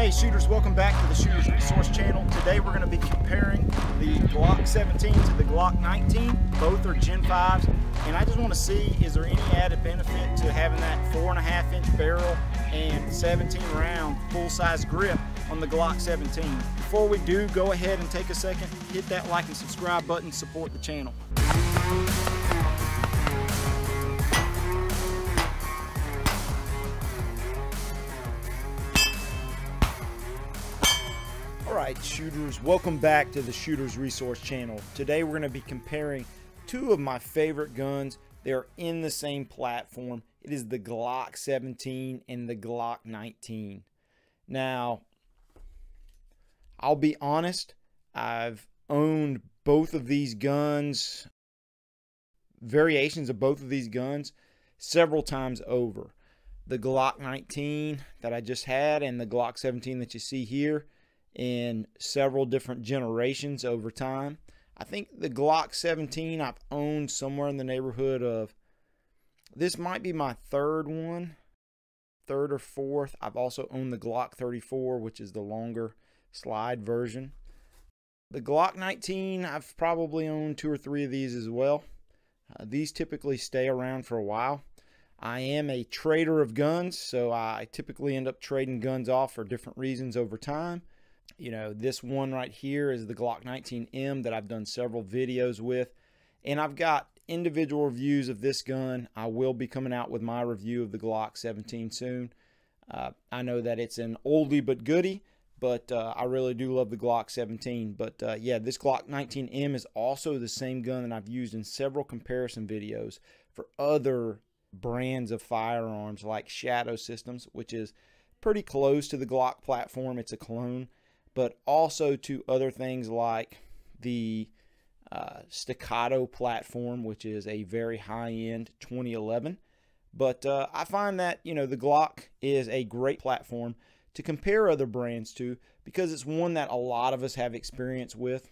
Hey shooters, welcome back to the Shooters Resource Channel. Today we're going to be comparing the Glock 17 to the Glock 19. Both are Gen 5s, and I just want to see, is there any added benefit to having that 4.5-inch barrel and 17 round full-size grip on the Glock 17. Before we do, go ahead and take a second, hit that like and subscribe button, support the channel. Alright shooters, welcome back to the Shooters Resource Channel. Today we're going to be comparing two of my favorite guns. They're in the same platform. It is the Glock 17 and the Glock 19. Now, I'll be honest, I've owned both of these guns, variations of both of these guns, several times over. The Glock 19 that I just had and the Glock 17 that you see here in several different generations over time. I think the Glock 17 I've owned somewhere in the neighborhood of, this might be my third or fourth. I've also owned the Glock 34, which is the longer slide version. The Glock 19, I've probably owned 2 or 3 of these as well. These typically stay around for a while. I am a trader of guns, so I typically end up trading guns off for different reasons over time. You know, this one right here is the Glock 19M that I've done several videos with, and I've got individual reviews of this gun. I will be coming out with my review of the Glock 17 soon. I know that it's an oldie but goodie, but I really do love the Glock 17. But yeah, this Glock 19M is also the same gun that I've used in several comparison videos for other brands of firearms like Shadow Systems, which is pretty close to the Glock platform. It's a clone, but also to other things like the Staccato platform, which is a very high-end 2011. But I find that, you know, the Glock is a great platform to compare other brands to because it's one that a lot of us have experience with.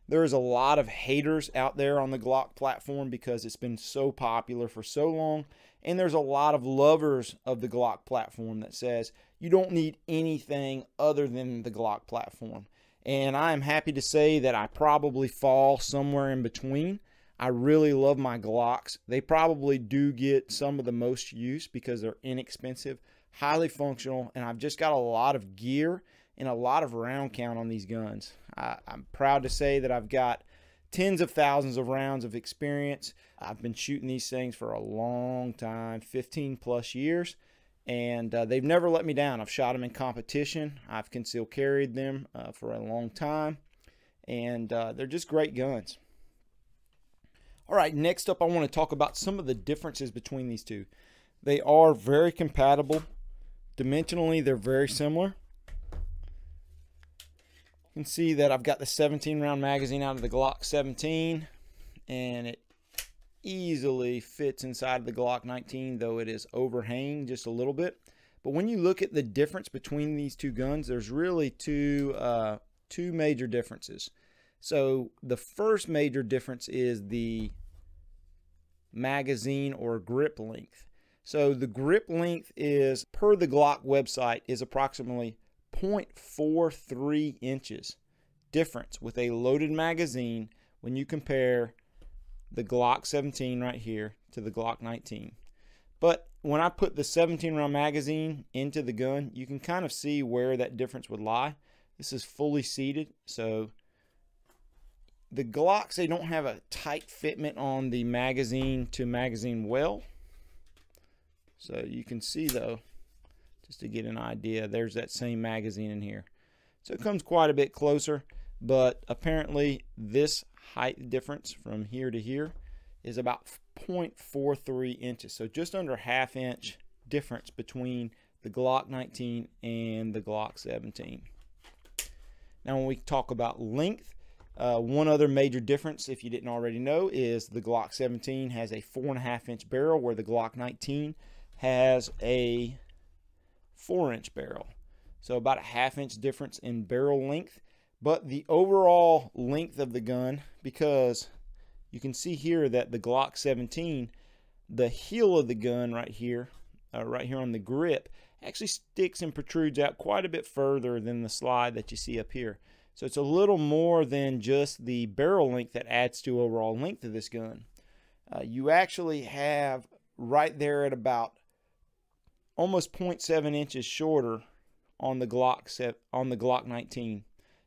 There's a lot of haters out there on the Glock platform because it's been so popular for so long, and there's a lot of lovers of the Glock platform that says you don't need anything other than the Glock platform. And I am happy to say that I probably fall somewhere in between. I really love my Glocks. They probably do get some of the most use because they're inexpensive, highly functional, and I've just got a lot of gear and a lot of round count on these guns. I'm proud to say that I've got tens of thousands of rounds of experience. I've been shooting these things for a long time, 15 plus years, and they've never let me down. I've shot them in competition. I've concealed carried them for a long time, and they're just great guns. All right, next up I want to talk about some of the differences between these two. They are very compatible. Dimensionally, they're very similar. You can see that I've got the 17 round magazine out of the Glock 17, and it easily fits inside of the Glock 19, though it is overhanging just a little bit. But when you look at the difference between these two guns, there's really two major differences. So the first major difference is the magazine or grip length. So the grip length is, per the Glock website, is approximately 0.43 inches difference with a loaded magazine when you compare the Glock 17 right here to the Glock 19. But when I put the 17 round magazine into the gun, you can kind of see where that difference would lie. This is fully seated, so the Glocks, they don't have a tight fitment on the magazine to magazine well. So you can see though, just to get an idea, there's that same magazine in here. So it comes quite a bit closer, but apparently this height difference from here to here is about 0.43 inches. So just under a ½ inch difference between the Glock 19 and the Glock 17. Now when we talk about length, one other major difference, if you didn't already know, is the Glock 17 has a 4.5 inch barrel where the Glock 19 has a 4-inch barrel. So about a ½ inch difference in barrel length. But the overall length of the gun, because you can see here that the Glock 17, the heel of the gun right here on the grip, actually sticks and protrudes out quite a bit further than the slide that you see up here. So it's a little more than just the barrel length that adds to overall length of this gun. You actually have right there at about almost 0.7 inches shorter on the Glock 19.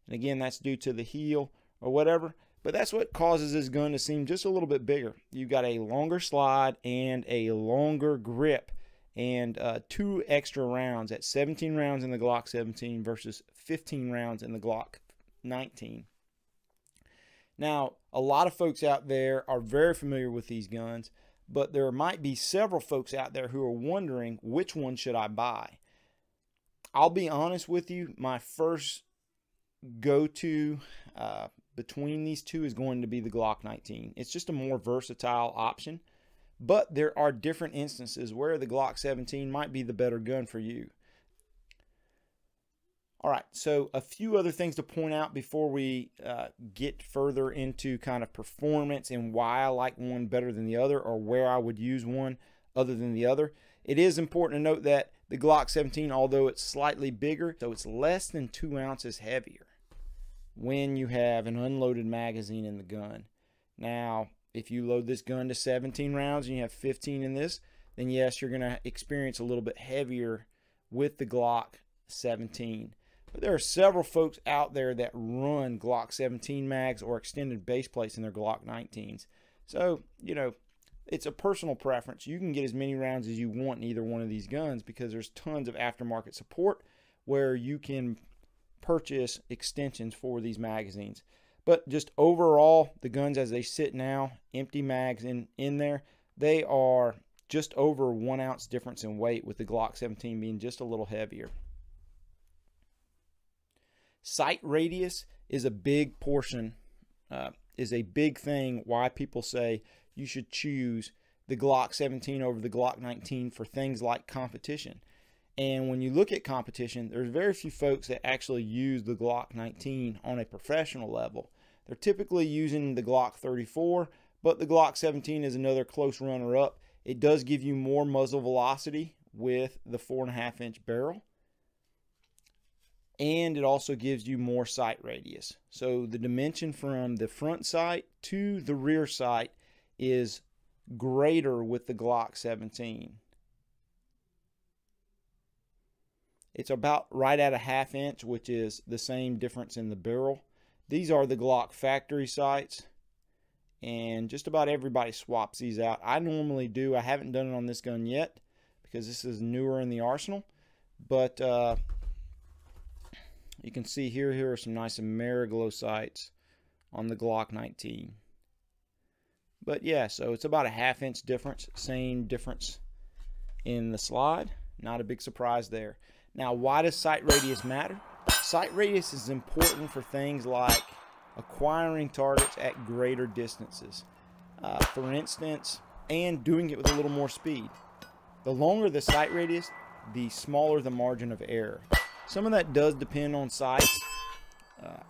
And again, that's due to the heel or whatever, but that's what causes this gun to seem just a little bit bigger. You've got a longer slide and a longer grip, and 2 extra rounds at 17 rounds in the Glock 17 versus 15 rounds in the Glock 19. Now, a lot of folks out there are very familiar with these guns, but there might be several folks out there who are wondering, which one should I buy? I'll be honest with you, my first go-to between these two is going to be the Glock 19. It's just a more versatile option, but there are different instances where the Glock 17 might be the better gun for you. All right, so a few other things to point out before we get further into kind of performance and why I like one better than the other, or where I would use one other than the other. It is important to note that the Glock 17, although it's slightly bigger, so it's less than 2 ounces heavier when you have an unloaded magazine in the gun. Now, if you load this gun to 17 rounds and you have 15 in this, then yes, you're going to experience a little bit heavier with the Glock 17. But there are several folks out there that run Glock 17 mags or extended base plates in their Glock 19s. So, you know, it's a personal preference. You can get as many rounds as you want in either one of these guns because there's tons of aftermarket support where you can purchase extensions for these magazines. But just overall, the guns as they sit now, empty mags in there, they are just over 1 ounce difference in weight, with the Glock 17 being just a little heavier. Sight radius is a big portion, is a big thing why people say you should choose the Glock 17 over the Glock 19 for things like competition. And when you look at competition, there's very few folks that actually use the Glock 19 on a professional level. They're typically using the Glock 34, but the Glock 17 is another close runner-up. It does give you more muzzle velocity with the 4.5 inch barrel, and it also gives you more sight radius. So the dimension from the front sight to the rear sight is greater with the Glock 17. It's about right at a 1/2 inch, which is the same difference in the barrel. These are the Glock factory sights, and just about everybody swaps these out. I normally do. I haven't done it on this gun yet because this is newer in the arsenal, but you can see here are some nice Ameriglow sights on the Glock 19. But yeah, so it's about a 1/2 inch difference, same difference in the slide. Not a big surprise there. Now, why does sight radius matter? Sight radius is important for things like acquiring targets at greater distances, for instance, and doing it with a little more speed. The longer the sight radius, the smaller the margin of error. Some of that does depend on sights.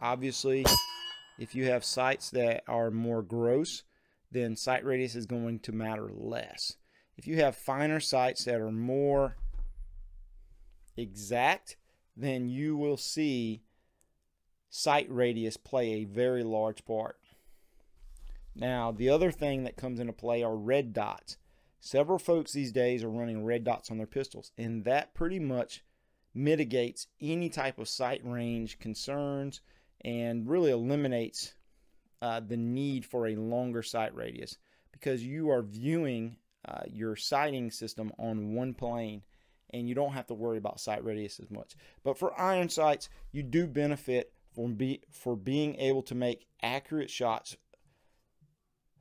Obviously, if you have sights that are more gross, then sight radius is going to matter less. If you have finer sights that are more exact, then you will see sight radius play a very large part. Now, the other thing that comes into play are red dots. Several folks these days are running red dots on their pistols, and that pretty much mitigates any type of sight range concerns and really eliminates the need for a longer sight radius, because you are viewing your sighting system on one plane and you don't have to worry about sight radius as much. But for iron sights, you do benefit from being able to make accurate shots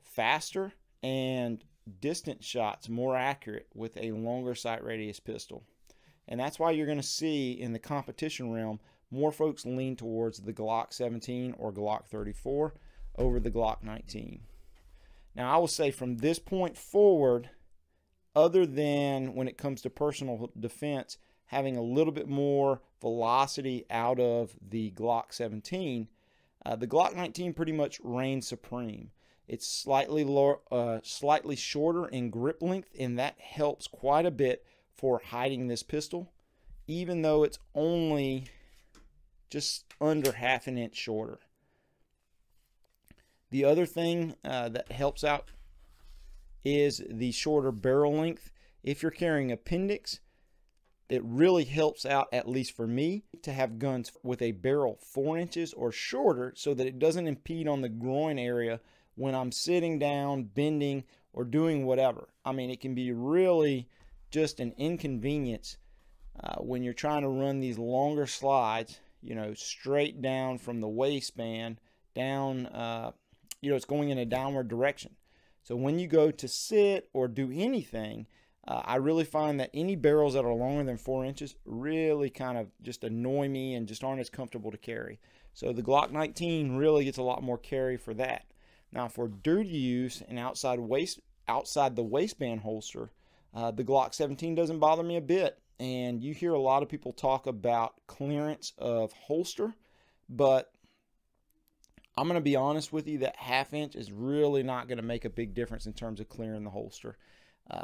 faster and distant shots more accurate with a longer sight radius pistol. And that's why you're going to see in the competition realm more folks lean towards the Glock 17 or Glock 34 over the Glock 19. Now, I will say from this point forward, other than when it comes to personal defense, having a little bit more velocity out of the Glock 17, the Glock 19 pretty much reigns supreme. It's slightly shorter in grip length, and that helps quite a bit for hiding this pistol. even though it's only just under ½ an inch shorter. The other thing that helps out is the shorter barrel length. If you're carrying appendix, it really helps out, at least for me, to have guns with a barrel 4 inches or shorter so that it doesn't impede on the groin area when I'm sitting down, bending, or doing whatever. I mean, it can be really just an inconvenience when you're trying to run these longer slides, you know, straight down from the waistband down, you know, it's going in a downward direction. So when you go to sit or do anything, I really find that any barrels that are longer than 4 inches really kind of just annoy me and just aren't as comfortable to carry. So the Glock 19 really gets a lot more carry for that. Now for duty use and outside the waistband holster, the Glock 17 doesn't bother me a bit. And you hear a lot of people talk about clearance of holster, but I'm going to be honest with you that ½ inch is really not going to make a big difference in terms of clearing the holster.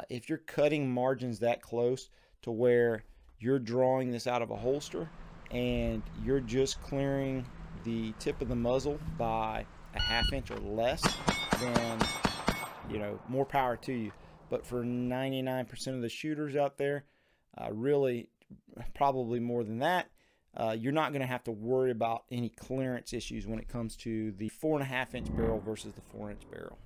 If you're cutting margins that close to where you're drawing this out of a holster and you're just clearing the tip of the muzzle by a ½ inch or less, then, you know, more power to you. But for 99% of the shooters out there, really probably more than that, you're not going to have to worry about any clearance issues when it comes to the 4.5 inch barrel versus the 4 inch barrel.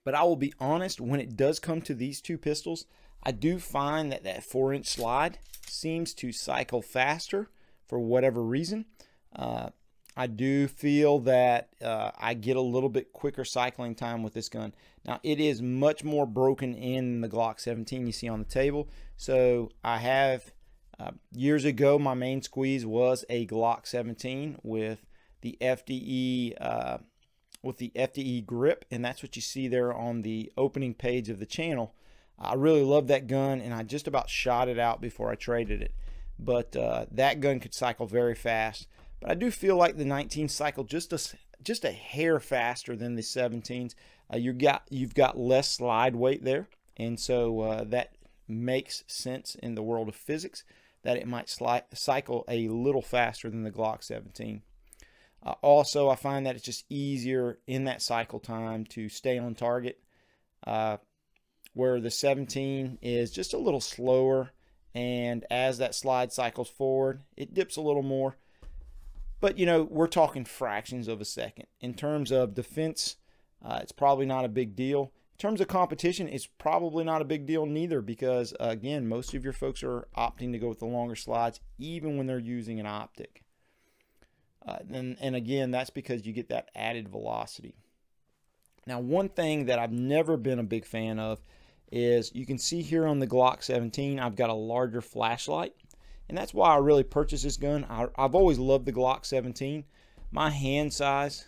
But I will be honest, when it does come to these two pistols, I do find that that 4 inch slide seems to cycle faster for whatever reason. I do feel that I get a little bit quicker cycling time with this gun. Now, it is much more broken in the Glock 17 you see on the table. So I have, years ago, my main squeeze was a Glock 17 with the FDE grip, and that's what you see there on the opening page of the channel. I really love that gun, and I just about shot it out before I traded it. But that gun could cycle very fast. But I do feel like the 19 cycled just a hair faster than the 17s. You've got less slide weight there, and so that makes sense in the world of physics that it might cycle a little faster than the Glock 17. Also, I find that it's just easier in that cycle time to stay on target, where the 17 is just a little slower, and as that slide cycles forward, it dips a little more. But, you know, we're talking fractions of a second. In terms of defense, it's probably not a big deal. In terms of competition, it's probably not a big deal neither because, again, most of your folks are opting to go with the longer slides even when they're using an optic. And again, that's because you get that added velocity. Now, one thing that I've never been a big fan of is you can see here on the Glock 17, I've got a larger flashlight. And that's why I really purchased this gun. I've always loved the Glock 17. My hand size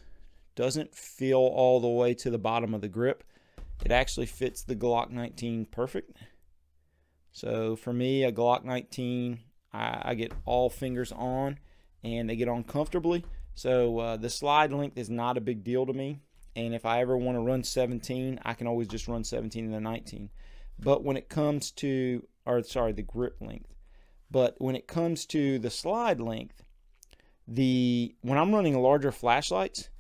doesn't feel all the way to the bottom of the grip. It actually fits the Glock 19 perfect. So for me, a Glock 19, I get all fingers on, and they get on comfortably. So the slide length is not a big deal to me. And if I ever want to run 17, I can always just run 17 and the 19. But when it comes to, the grip length. But when it comes to the slide length, when I'm running larger flashlights,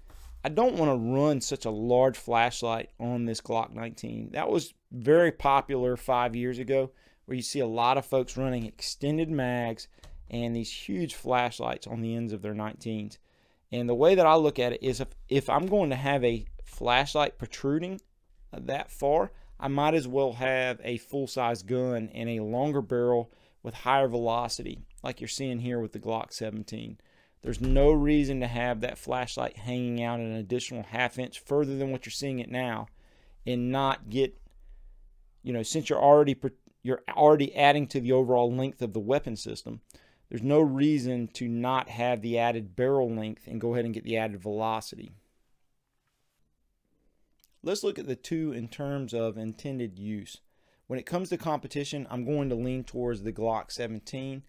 I don't want to run such a large flashlight on this Glock 19. That was very popular 5 years ago, where you see a lot of folks running extended mags and these huge flashlights on the ends of their 19s. And the way that I look at it is if I'm going to have a flashlight protruding that far, I might as well have a full-size gun and a longer barrel with higher velocity, like you're seeing here with the Glock 17. There's no reason to have that flashlight hanging out an additional ½ inch further than what you're seeing it now, and not get, you know, since you're already adding to the overall length of the weapon system, there's no reason to not have the added barrel length and go ahead and get the added velocity. Let's look at the two in terms of intended use. When it comes to competition, I'm going to lean towards the Glock 17.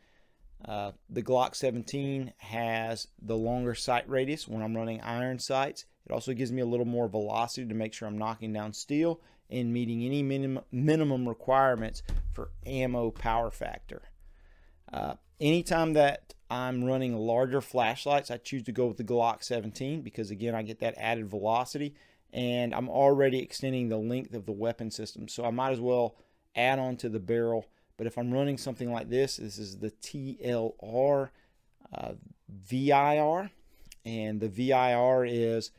The Glock 17 has the longer sight radius when I'm running iron sights. It also gives me a little more velocity to make sure I'm knocking down steel, and meeting any minimum requirements for ammo power factor. Anytime that I'm running larger flashlights, I choose to go with the Glock 17 because, again, I get that added velocity, and I'm already extending the length of the weapon system, so I might as well add on to the barrel. But if I'm running something like this is the TLR VIR, and the VIR is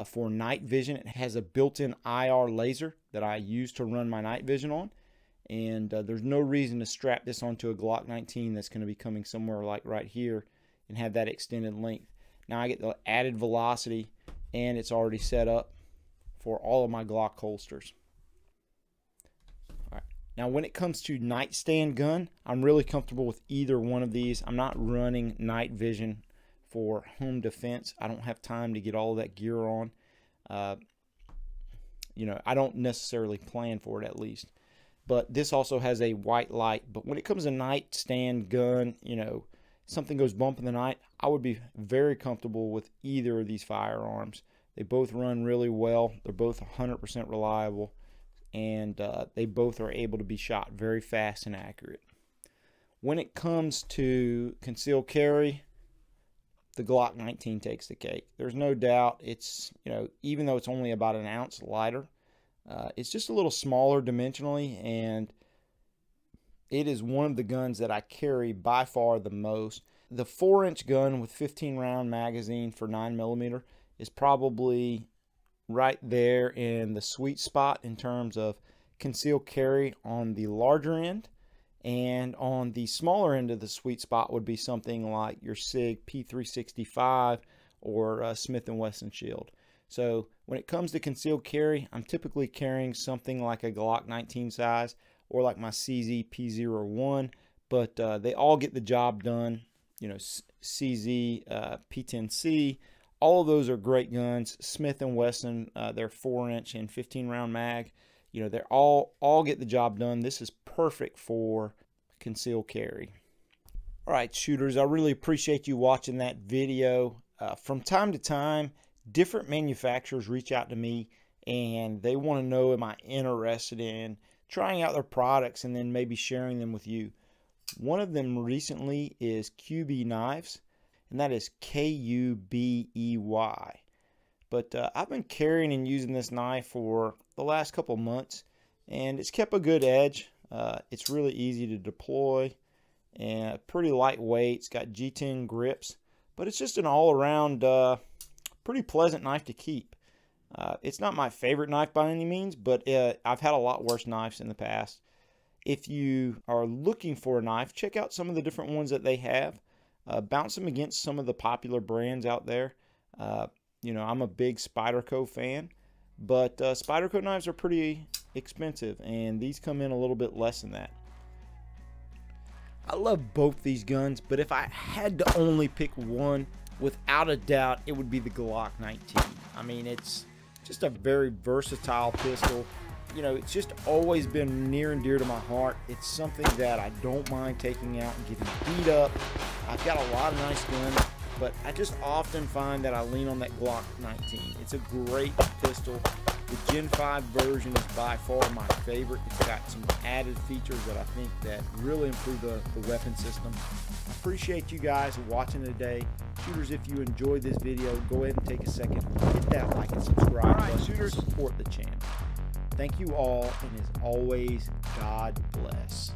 for night vision. It has a built-in IR laser that I use to run my night vision on, and there's no reason to strap this onto a Glock 19 that's going to be coming somewhere like right here and have that extended length. Now I get the added velocity, and it's already set up for all of my Glock holsters. Now, when it comes to nightstand gun, I'm really comfortable with either one of these. I'm not running night vision for home defense. I don't have time to get all of that gear on. You know, I don't necessarily plan for it, at least. But this also has a white light. But when it comes to nightstand gun, you know, something goes bump in the night, I would be very comfortable with either of these firearms. They both run really well. They're both 100% reliable. And they both are able to be shot very fast and accurate. When it comes to concealed carry, the Glock 19 takes the cake. There's no doubt. It's, you know, even though it's only about an ounce lighter, it's just a little smaller dimensionally, and it is one of the guns that I carry by far the most. The 4-inch gun with 15-round magazine for 9mm is probably right there in the sweet spot in terms of concealed carry on the larger end, and on the smaller end of the sweet spot would be something like your SIG P365 or Smith & Wesson Shield. So when it comes to concealed carry, I'm typically carrying something like a Glock 19 size or like my CZ P01, but they all get the job done. You know, CZ P10C, all of those are great guns. Smith & Wesson, they're 4-inch and 15-round mag. You know, they're all get the job done. This is perfect for concealed carry. All right, shooters, I really appreciate you watching that video. From time to time, different manufacturers reach out to me, and they want to know, am I interested in trying out their products and then maybe sharing them with you. One of them recently is QB Knives, and that is K-U-B-E-Y. But I've been carrying and using this knife for the last couple months, and it's kept a good edge. It's really easy to deploy and pretty lightweight. It's got G10 grips, but it's just an all-around pretty pleasant knife to keep. It's not my favorite knife by any means, but I've had a lot worse knives in the past. If you are looking for a knife, check out some of the different ones that they have. Bounce them against some of the popular brands out there. You know, I'm a big Spyderco fan, but Spyderco knives are pretty expensive, and these come in a little bit less than that. I love both these guns, but if I had to only pick one, without a doubt, it would be the Glock 19. I mean, it's just a very versatile pistol. You know, it's just always been near and dear to my heart. It's something that I don't mind taking out and getting beat up. I've got a lot of nice guns, but I just often find that I lean on that Glock 19. It's a great pistol. The Gen 5 version is by far my favorite. It's got some added features that I think that really improve the weapon system. I appreciate you guys watching today. Shooters, if you enjoyed this video, go ahead and take a second, hit that like and subscribe button. Shooters, support the channel. Thank you all, and as always, God bless.